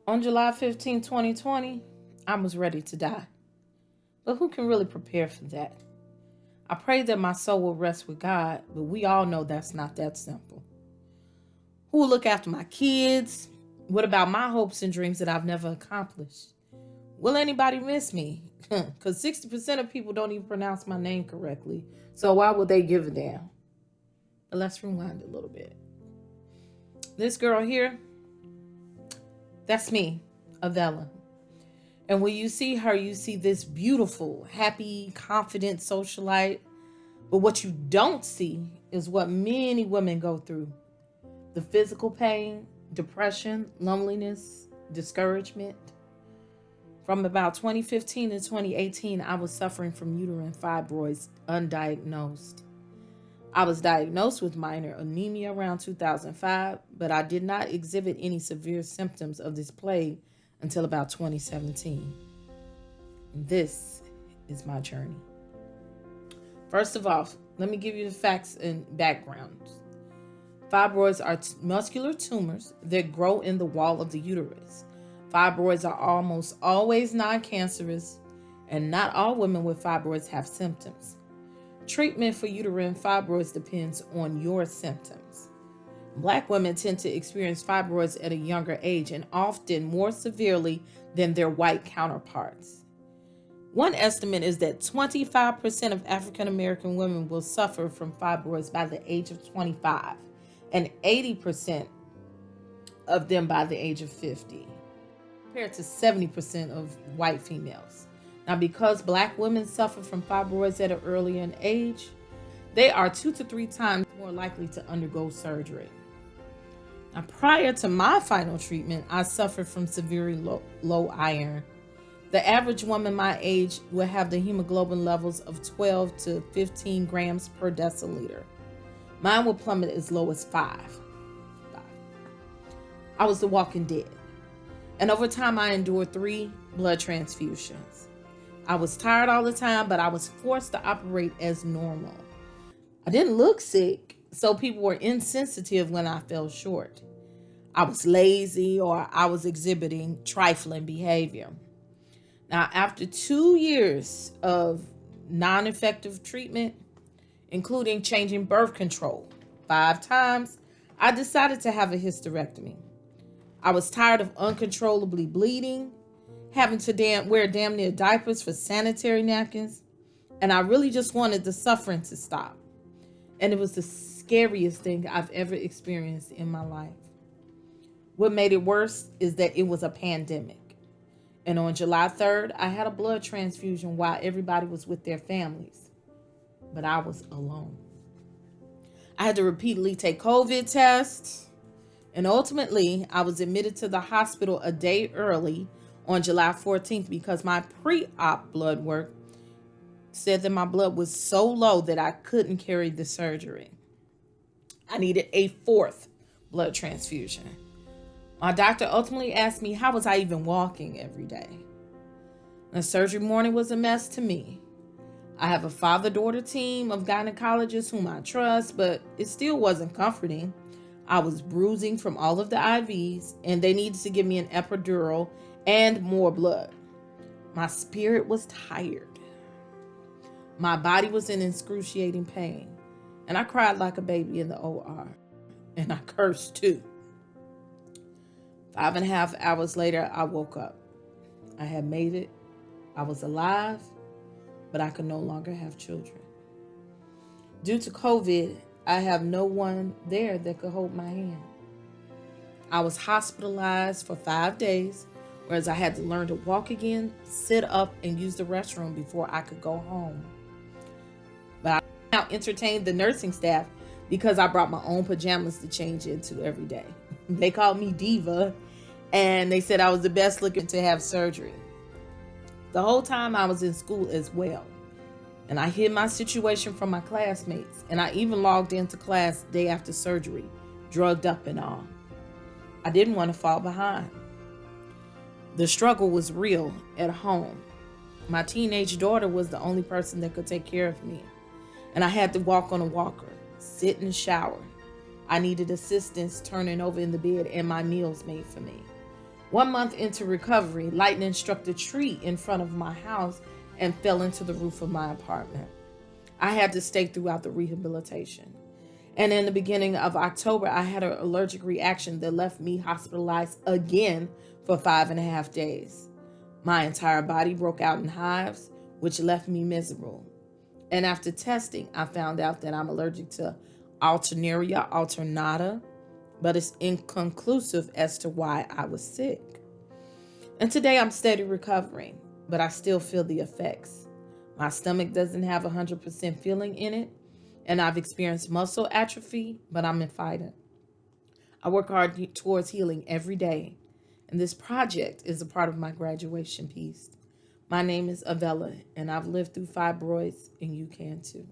On July 15, 2020, I was ready to die. But who can really prepare for that? I prayed that my soul will rest with God, but we all know that's not that simple. Who will look after my kids? What about my hopes and dreams that I've never accomplished? Will anybody miss me? Because 60% of people don't even pronounce my name correctly. So why would they give a damn? But let's rewind a little bit. This girl here, that's me, Avella. And when you see her, you see this beautiful, happy, confident socialite. But what you don't see is what many women go through. The physical pain, depression, loneliness, discouragement. From about 2015 to 2018, I was suffering from uterine fibroids undiagnosed. I was diagnosed with minor anemia around 2005, but I did not exhibit any severe symptoms of this plague until about 2017. This is my journey. First of all, let me give you the facts and background. Fibroids are muscular tumors that grow in the wall of the uterus. Fibroids are almost always non-cancerous, and not all women with fibroids have symptoms. Treatment for uterine fibroids depends on your symptoms. Black women tend to experience fibroids at a younger age and often more severely than their white counterparts. One estimate is that 25% of African American women will suffer from fibroids by the age of 25, and 80% of them by the age of 50, compared to 70% of white females. Now, because Black women suffer from fibroids at an earlier age, they are 2 to 3 times more likely to undergo surgery. Now, prior to my final treatment, I suffered from severely low iron. The average woman my age will have the hemoglobin levels of 12 to 15 grams per deciliter. Mine will plummet as low as 5. I was the walking dead. And over time, I endured 3 blood transfusions. I was tired all the time, but I was forced to operate as normal. I didn't look sick, so people were insensitive when I fell short. I was lazy, or I was exhibiting trifling behavior. Now, after 2 years of non-effective treatment, including changing birth control 5 times, I decided to have a hysterectomy. I was tired of uncontrollably bleeding, having to wear damn near diapers for sanitary napkins, and I really just wanted the suffering to stop. And it was the scariest thing I've ever experienced in my life. What made it worse is that it was a pandemic. And on July 3rd, I had a blood transfusion while everybody was with their families. But I was alone. I had to repeatedly take COVID tests. And ultimately, I was admitted to the hospital a day early on July 14th because my pre-op blood work said that my blood was so low that I couldn't carry the surgery. I needed a 4th blood transfusion. My doctor ultimately asked me how was I even walking every day. The surgery morning was a mess to me. I have a father-daughter team of gynecologists whom I trust, but it still wasn't comforting. I was bruising from all of the IVs, and they needed to give me an epidural and more blood. My spirit was tired. My body was in excruciating pain, and I cried like a baby in the OR, and I cursed too. 5.5 hours later, I woke up. I had made it. I was alive, but I could no longer have children. Due to COVID, I have no one there that could hold my hand. I was hospitalized for 5 days, whereas I had to learn to walk again, sit up, and use the restroom before I could go home. But I now entertained the nursing staff because I brought my own pajamas to change into every day. They called me Diva, and they said I was the best looking to have surgery. The whole time I was in school as well. And I hid my situation from my classmates, and I even logged into class day after surgery, drugged up and all. I didn't want to fall behind. The struggle was real at home. My teenage daughter was the only person that could take care of me, and I had to walk on a walker, sit and shower. I needed assistance turning over in the bed and my meals made for me. 1 month into recovery, lightning struck the tree in front of my house and fell into the roof of my apartment. I had to stay throughout the rehabilitation. And in the beginning of October, I had an allergic reaction that left me hospitalized again for 5.5 days. My entire body broke out in hives, which left me miserable. And after testing, I found out that I'm allergic to Alternaria alternata, but it's inconclusive as to why I was sick. And today I'm steady recovering, but I still feel the effects. My stomach doesn't have 100% feeling in it, and I've experienced muscle atrophy, but I'm in fighting. I work hard towards healing every day, and this project is a part of my graduation piece. My name is Avella, and I've lived through fibroids, and you can too.